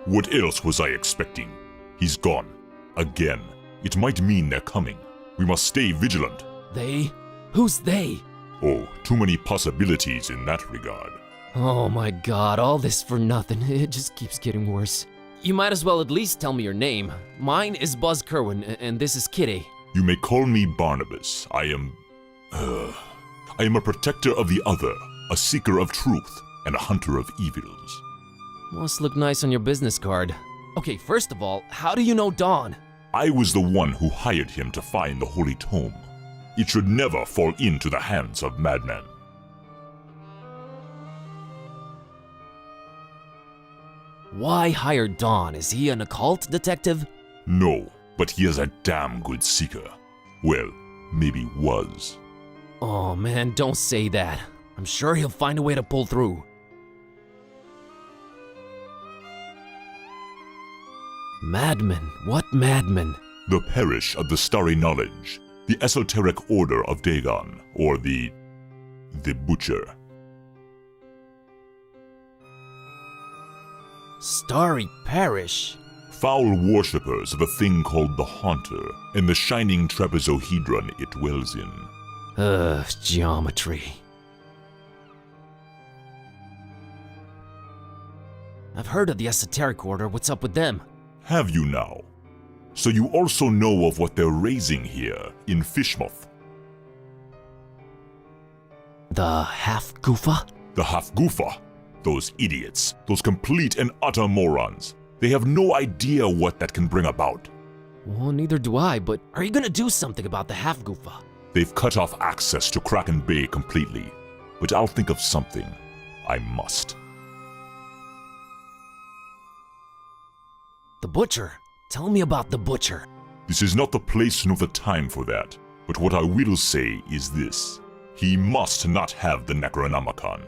What else was I expecting? He's gone. Again. It might mean they're coming. We must stay vigilant. They? Who's they? Oh, too many possibilities in that regard. Oh my god, all this for nothing. It just keeps getting worse. You might as well at least tell me your name. Mine is Buzz Kerwin, and this is Kitty. You may call me Barnabas. I am a protector of the other, a seeker of truth, and a hunter of evils. Must look nice on your business card. Okay, first of all, how do you know Dawn? I was the one who hired him to find the Holy Tome. It should never fall into the hands of madmen. Why hire Dawn? Is he an occult detective? No, but he is a damn good seeker. Well, maybe was. Oh man, don't say that. I'm sure he'll find a way to pull through. Madmen? What madmen? The Parish of the Starry Knowledge, the Esoteric Order of Dagon, or the Butcher. Starry Parish? Foul worshippers of a thing called the Haunter, and the shining trapezohedron it dwells in. Geometry. I've heard of the Esoteric Order. What's up with them? Have you now? So you also know of what they're raising here in Fishmouth? The Half-Goofa? The Half-Goofa. Those idiots, those complete and utter morons. They have no idea what that can bring about. Well, neither do I, but are you gonna do something about the Half-Goofa? They've cut off access to Kraken Bay completely, but I'll think of something. I must. The Butcher? Tell me about the Butcher. This is not the place nor the time for that, but what I will say is this. He must not have the Necronomicon.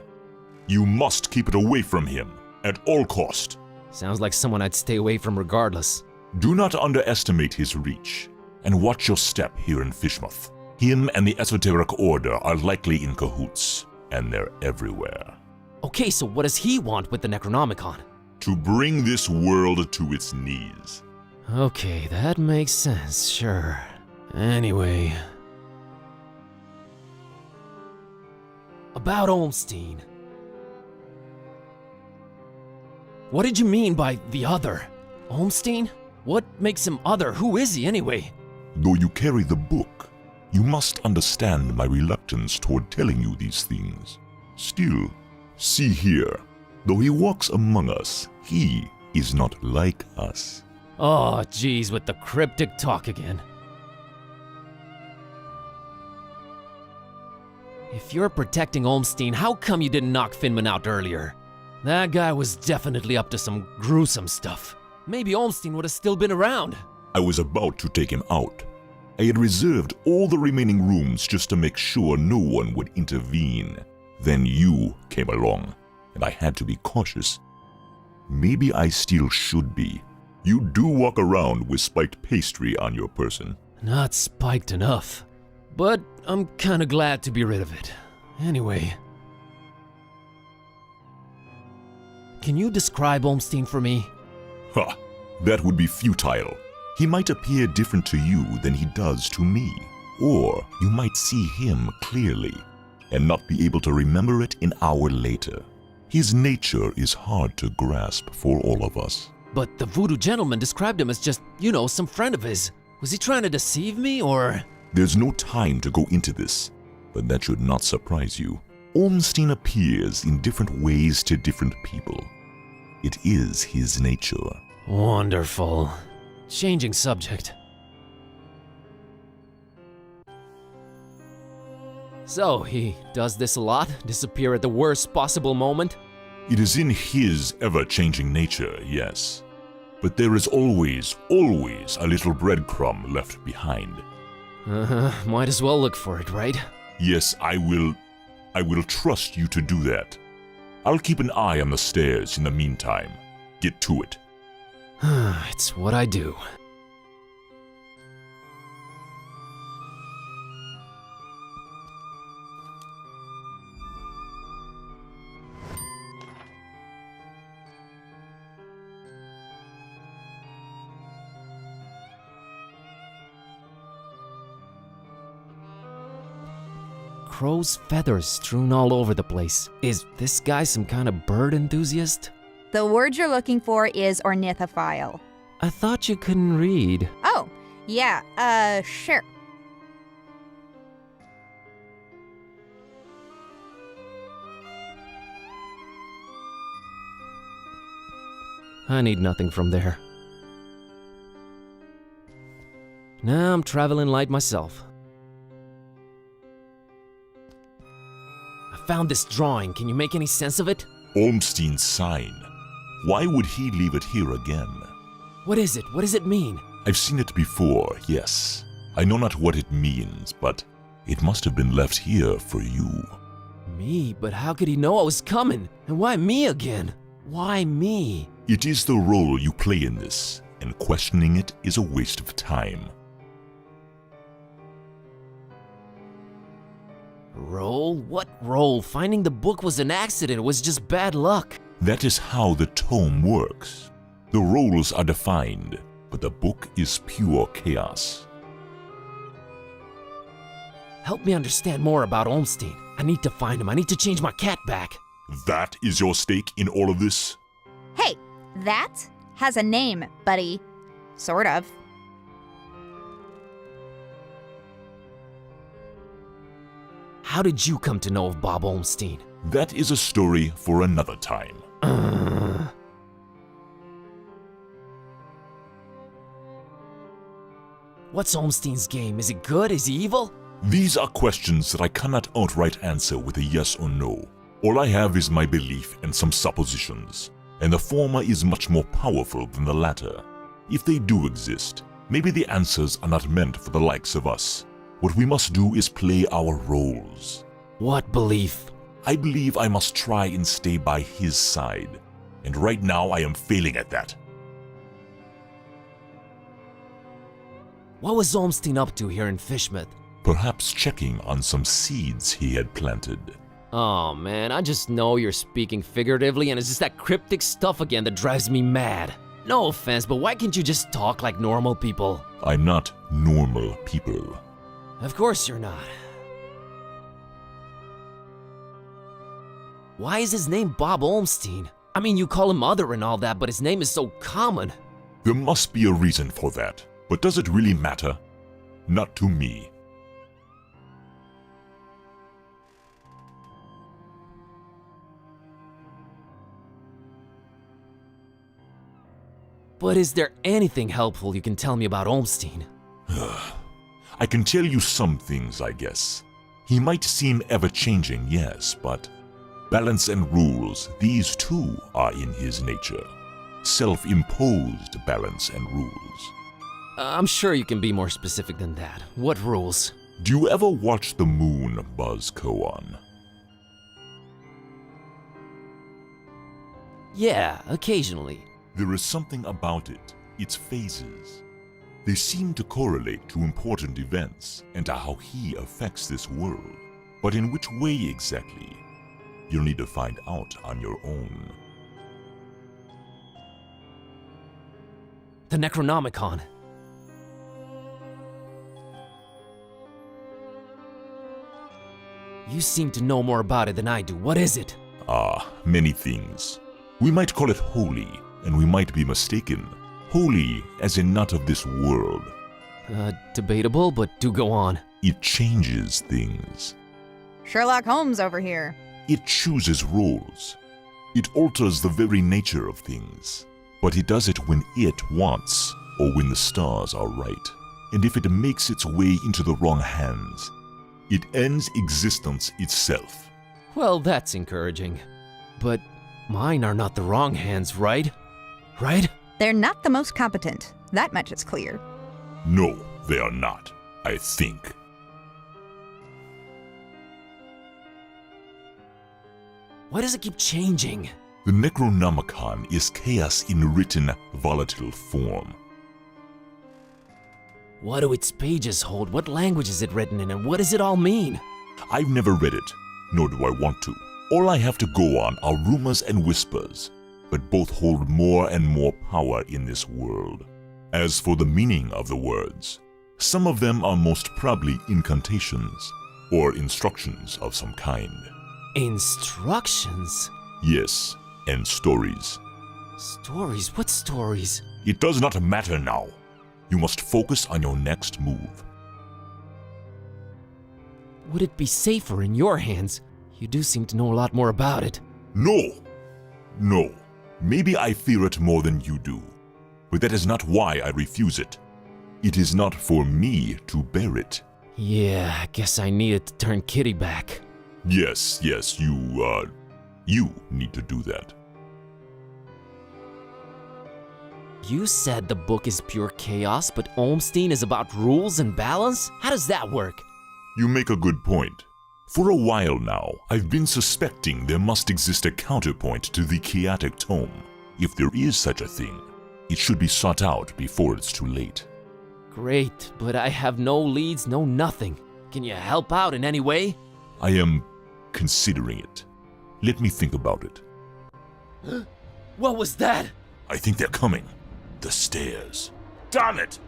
You must keep it away from him, at all cost. Sounds like someone I'd stay away from regardless. Do not underestimate his reach, and watch your step here in Fishmouth. Him and the Esoteric Order are likely in cahoots, and they're everywhere. Okay, so what does he want with the Necronomicon? To bring this world to its knees. Okay, that makes sense, sure. Anyway... About Olmstein. What did you mean by the other? Olmstein? What makes him other? Who is he anyway? Though you carry the book, you must understand my reluctance toward telling you these things. Still, see here, though he walks among us, he is not like us. Oh, geez, with the cryptic talk again. If you're protecting Olmstein, how come you didn't knock Finman out earlier? That guy was definitely up to some gruesome stuff. Maybe Olmstein would have still been around. I was about to take him out. I had reserved all the remaining rooms just to make sure no one would intervene. Then you came along, and I had to be cautious. Maybe I still should be. You do walk around with spiked pastry on your person. Not spiked enough. But I'm kinda glad to be rid of it. Anyway. Can you describe Olmstein for me? Ha! That would be futile. He might appear different to you than he does to me. Or you might see him clearly, and not be able to remember it an hour later. His nature is hard to grasp for all of us. But the voodoo gentleman described him as just, you know, some friend of his. Was he trying to deceive me, or...? There's no time to go into this, but that should not surprise you. Olmstein appears in different ways to different people. It is his nature. Wonderful. Changing subject. So, he does this a lot? Disappear at the worst possible moment? It is in his ever-changing nature, yes. But there is always a little breadcrumb left behind. Might as well look for it, right? Yes, I will trust you to do that. I'll keep an eye on the stairs in the meantime. Get to it. It's what I do. crow's feathers strewn all over the place. Is this guy some kind of bird enthusiast? The word you're looking for is ornithophile. I thought you couldn't read. Oh, yeah, sure. I need nothing from there. Now I'm traveling light myself. I found this drawing. Can you make any sense of it? Ormstein's sign. Why would he leave it here again? What is it? What does it mean? I've seen it before, yes. I know not what it means, but it must have been left here for you. Me? But how could he know I was coming? And why me again? Why me? It is the role you play in this, and questioning it is a waste of time. Role? What role? Finding the book was an accident. It was just bad luck. That is how the tome works. The roles are defined, but the book is pure chaos. Help me understand more about Ormstein. I need to find him. I need to change my cat back. That is your stake in all of this? Hey, that has a name, buddy. Sort of. How did you come to know of Bob Ormstein? That is a story for another time. What's Ormstein's game? Is it good? Is he evil? These are questions that I cannot outright answer with a yes or no. All I have is my belief and some suppositions, and the former is much more powerful than the latter. If they do exist, maybe the answers are not meant for the likes of us. What we must do is play our roles. What belief? I believe I must try and stay by his side, and right now I am failing at that. What was Ormstein up to here in Fishmouth? Perhaps checking on some seeds he had planted. Oh man, I just know you're speaking figuratively and it's just that cryptic stuff again that drives me mad. No offense, but why can't you just talk like normal people? I'm not normal people. Of course you're not. Why is his name Bob Ormstein? I mean, you call him other and all that, but his name is so common. There must be a reason for that, but does it really matter? Not to me. But is there anything helpful you can tell me about Ormstein? I can tell you some things, I guess. He might seem ever-changing, yes, but balance and rules, these too are in his nature. Self-imposed balance and rules. I'm sure you can be more specific than that. What rules? Do you ever watch the moon buzz koan? Yeah, occasionally. There is something about it, its phases. They seem to correlate to important events and to how he affects this world. But in which way exactly? You'll need to find out on your own. The Necronomicon. You seem to know more about it than I do. What is it? Many things. We might call it holy, and we might be mistaken. Holy as in not of this world. Debatable, but do go on. It changes things. Sherlock Holmes over here. It chooses roles. It alters the very nature of things. But it does it when it wants, or when the stars are right. And if it makes its way into the wrong hands, it ends existence itself. Well, that's encouraging. But mine are not the wrong hands, right? Right? They're not the most competent. That much is clear. No, they are not, I think. Why does it keep changing? The Necronomicon is chaos in written, volatile form. What do its pages hold? What language is it written in, and what does it all mean? I've never read it, nor do I want to. All I have to go on are rumors and whispers, but both hold more and more power in this world. As for the meaning of the words, some of them are most probably incantations, or instructions of some kind. Instructions? Yes, and stories. Stories? What stories? It does not matter now. You must focus on your next move. Would it be safer in your hands? You do seem to know a lot more about it. No! No. Maybe I fear it more than you do. But that is not why I refuse it. It is not for me to bear it. Yeah, I guess I needed to turn Kitty back. Yes, you need to do that. You said the book is pure chaos, but Olmstein is about rules and balance? How does that work? You make a good point. For a while now, I've been suspecting there must exist a counterpoint to the chaotic tome. If there is such a thing, it should be sought out before it's too late. Great, but I have no leads, no nothing. Can you help out in any way? I am considering it. Let me think about it. What was that? I think they're coming. The stairs. Damn it!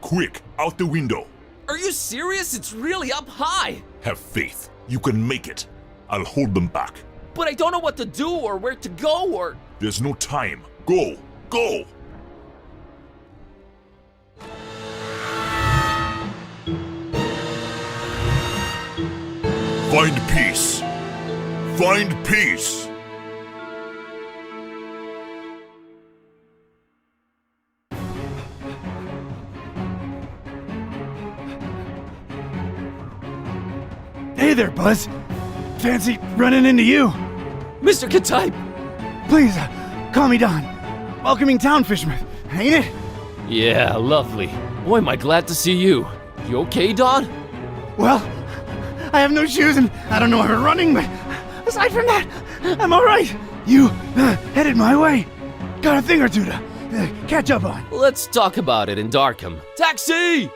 Quick, out the window. Are you serious? It's really up high. Have faith. You can make it. I'll hold them back. But I don't know what to do or where to go or... There's no time. Go! Go! Find peace. Find peace. Hey there, Buzz. Fancy running into you. Mr. Katype! Please, call me Don. Welcoming town, Fishmouth, ain't it? Yeah, lovely. Boy, am I glad to see you. You okay, Don? Well, I have no shoes and I don't know where we're running, but aside from that, I'm alright. You headed my way. Got a thing or two to catch up on. Let's talk about it in Darkham. Taxi!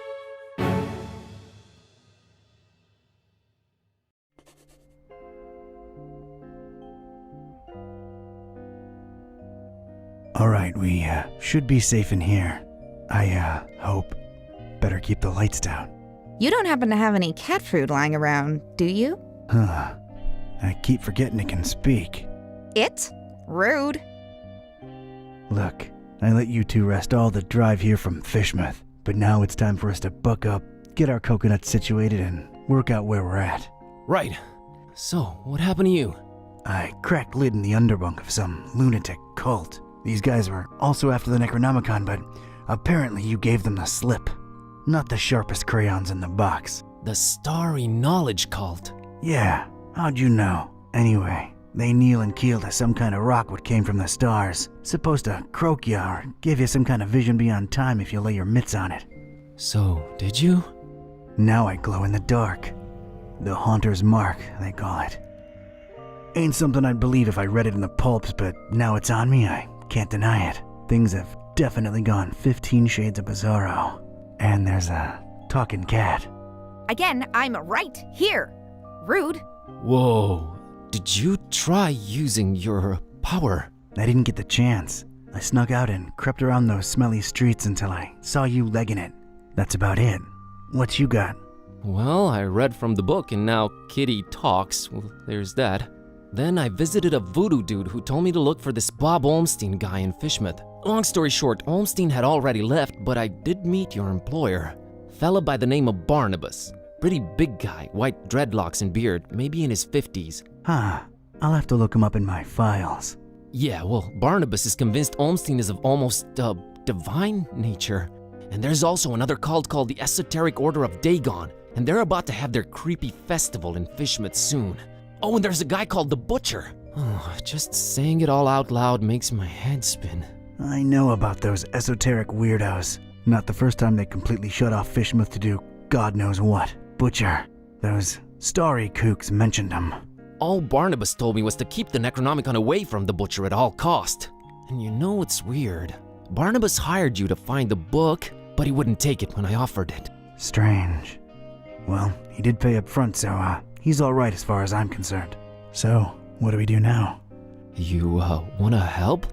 Alright, we should be safe in here. I hope. Better keep the lights down. You don't happen to have any cat food lying around, do you? Huh. I keep forgetting it can speak. It? Rude. Look, I let you two rest all the drive here from Fishmouth, but now it's time for us to buck up, get our coconuts situated, and work out where we're at. Right. So, what happened to you? I cracked lid in the underbunk of some lunatic cult. These guys were also after the Necronomicon, but apparently you gave them the slip. Not the sharpest crayons in the box. The Starry Knowledge Cult. Yeah, how'd you know? Anyway, they kneel and keel to some kind of rock what came from the stars. Supposed to croak ya or give you some kind of vision beyond time if you lay your mitts on it. So, did you? Now I glow in the dark. The Haunter's Mark, they call it. Ain't something I'd believe if I read it in the pulps, but now it's on me, I can't deny it. Things have definitely gone 15 shades of bizarro. And there's a talking cat. Again, I'm right here. Rude. Whoa. Did you try using your power? I didn't get the chance. I snuck out and crept around those smelly streets until I saw you legging it. That's about it. What you got? Well, I read from the book and now Kitty talks. Well, there's that. Then I visited a voodoo dude who told me to look for this Bob Olmstein guy in Fishmouth. Long story short, Olmstein had already left, but I did meet your employer. Fella by the name of Barnabas. Pretty big guy, white dreadlocks and beard, maybe in his 50s. Huh. I'll have to look him up in my files. Yeah, well, Barnabas is convinced Olmstein is of almost, divine nature. And there's also another cult called the Esoteric Order of Dagon, and they're about to have their creepy festival in Fishmouth soon. Oh, and there's a guy called the Butcher. Oh, just saying it all out loud makes my head spin. I know about those esoteric weirdos. Not the first time they completely shut off Fishmouth to do God knows what. Butcher. Those starry kooks mentioned him. All Barnabas told me was to keep the Necronomicon away from the Butcher at all cost. And you know what's weird? Barnabas hired you to find the book, but he wouldn't take it when I offered it. Strange. Well, he did pay up front, so he's alright as far as I'm concerned. So, what do we do now? You, wanna help?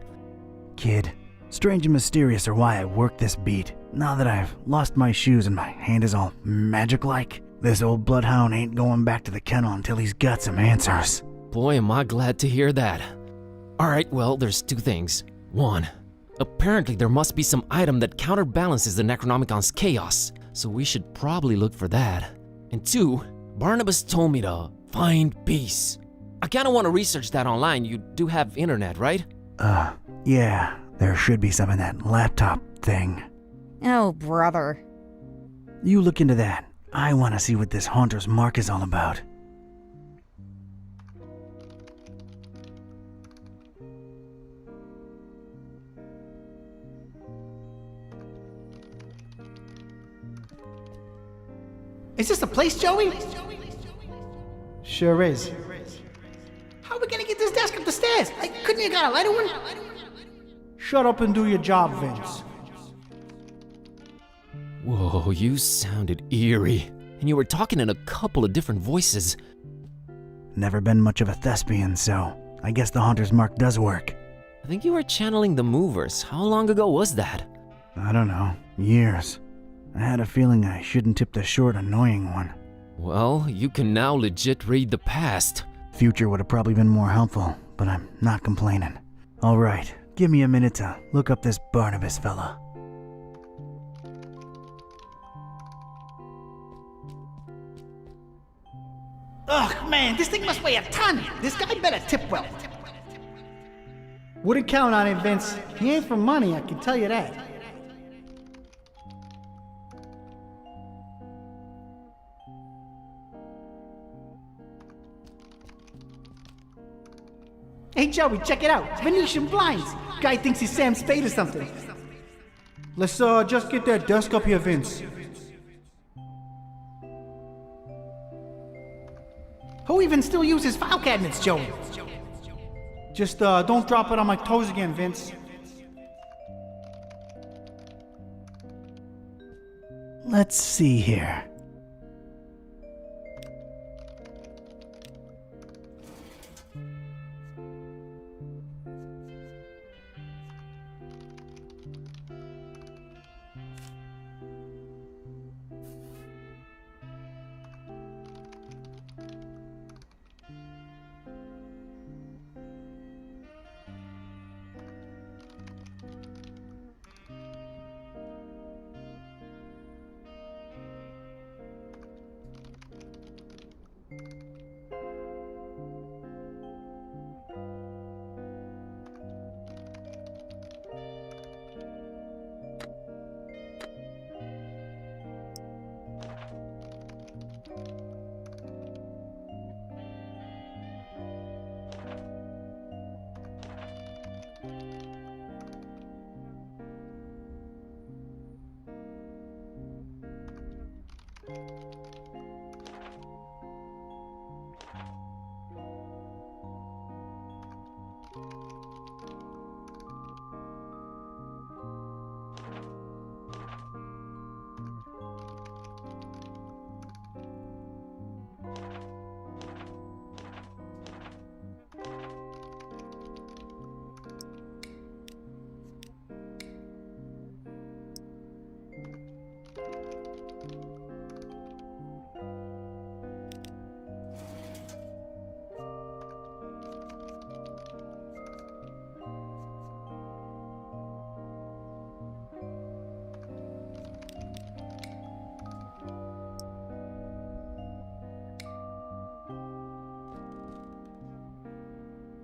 Kid, strange and mysterious are why I work this beat. Now that I've lost my shoes and my hand is all magic-like, This old bloodhound ain't going back to the kennel until he's got some answers. Boy, am I glad to hear that. Alright, well, there's two things. One, apparently there must be some item that counterbalances the Necronomicon's chaos, so we should probably look for that. And two, Barnabas told me to find peace. I kinda wanna research that online. You do have internet, right? Yeah, there should be some in that laptop thing. Oh, brother. You look into that. I want to see what this Haunter's Mark is all about. Is this the place, Joey? Sure is. How are we gonna get this desk up the stairs? Couldn't you got a lighter one? Shut up and do your job, Vince. Whoa, you sounded eerie. And you were talking in a couple of different voices. Never been much of a thespian, so I guess the Haunter's Mark does work. I think you were channeling the movers. How long ago was that? I don't know, years. I had a feeling I shouldn't tip the short, annoying one. Well, you can now legit read the past. Future would have probably been more helpful, but I'm not complaining. Alright, give me a minute to look up this Barnabas fella. Ugh, man, this thing must weigh a ton. This guy better tip well. Wouldn't count on it, Vince. He ain't for money, I can tell you that. Hey, Joey, check it out. Venetian blinds. Guy thinks he's Sam Spade or something. Let's just get that desk up here, Vince. Who even still uses file cabinets, Joey? Just don't drop it on my toes again, Vince. Let's see here.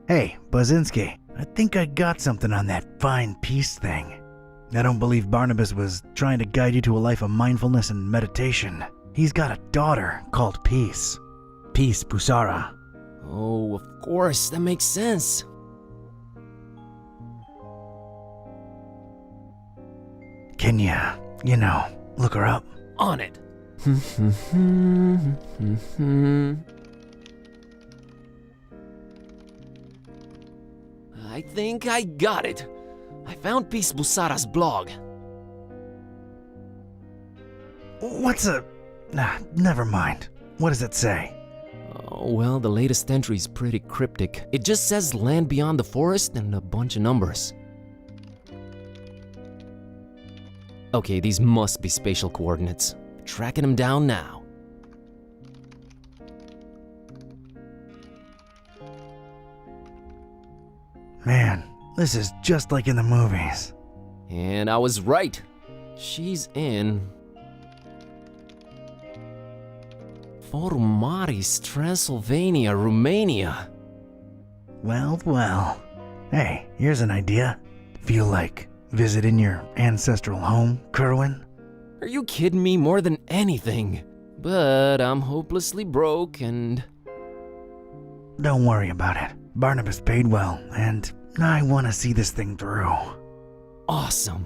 Hey, Bazinski, I think I got something on that fine peace thing. I don't believe Barnabas was trying to guide you to a life of mindfulness and meditation. He's got a daughter called Peace. Peace Busara. Oh, of course, that makes sense. Can you know, look her up? On it. I think I got it. I found Peace Busara's blog. What's a... Nah, never mind. What does it say? Oh, well, the latest entry is pretty cryptic. It just says land beyond the forest and a bunch of numbers. Okay, these must be spatial coordinates. Tracking them down now. This is just like in the movies. And I was right. She's in Forumaris, Transylvania, Romania. Well, well. Hey, here's an idea. Feel like visiting your ancestral home, Kerwin? Are you kidding me? More than anything. But I'm hopelessly broke and... Don't worry about it. Barnabas paid well, and I want to see this thing through. Awesome.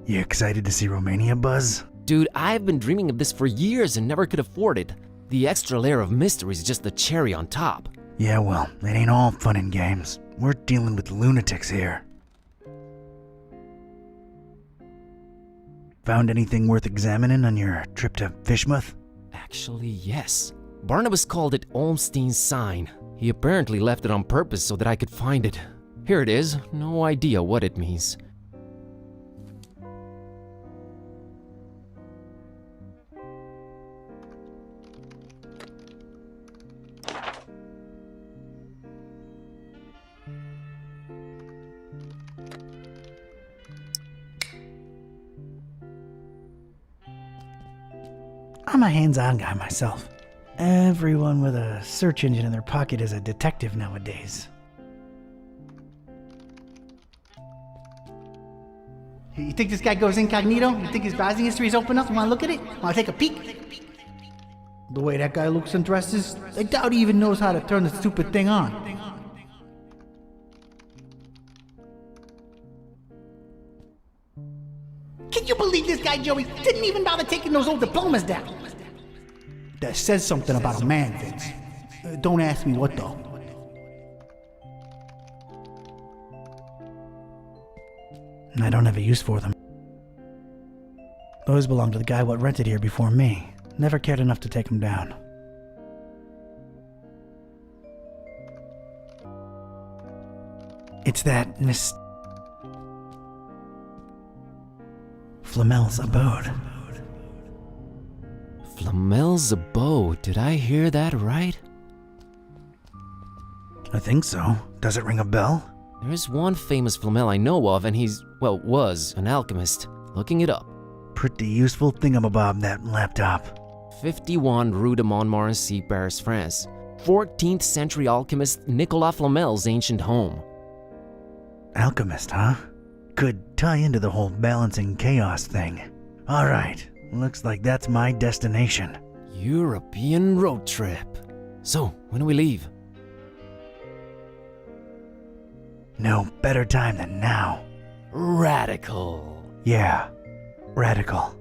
You excited to see Romania, Buzz? Dude, I've been dreaming of this for years and never could afford it. The extra layer of mystery is just the cherry on top. Yeah, well, it ain't all fun and games. We're dealing with lunatics here. Found anything worth examining on your trip to Fishmouth? Actually, yes. Barnabas called it Olmstein's sign. He apparently left it on purpose so that I could find it. Here it is. No idea what it means. I'm a hands-on guy myself. Everyone with a search engine in their pocket is a detective nowadays. You think this guy goes incognito? You think his browsing history is open up? Want to look at it? Want to take a peek? The way that guy looks and dresses, I doubt he even knows how to turn the stupid thing on. Can you believe this guy, Joey, didn't even bother taking those old diplomas down? That says something about a man, Vince. Don't ask me what, though. I don't have a use for them. Those belong to the guy what rented here before me. Never cared enough to take them down. It's that Miss Flamel's abode. Flamel's abode. Did I hear that right? I think so. Does it ring a bell? There's one famous Flamel I know of, and he's, well, was an alchemist. Looking it up. Pretty useful thingamabob, that laptop. 51 Rue de Montmorency, Paris, France. 14th century alchemist Nicolas Flamel's ancient home. Alchemist, huh? Could tie into the whole balancing chaos thing. Alright, looks like that's my destination. European road trip. So, when do we leave? No better time than now. Radical. Yeah, radical.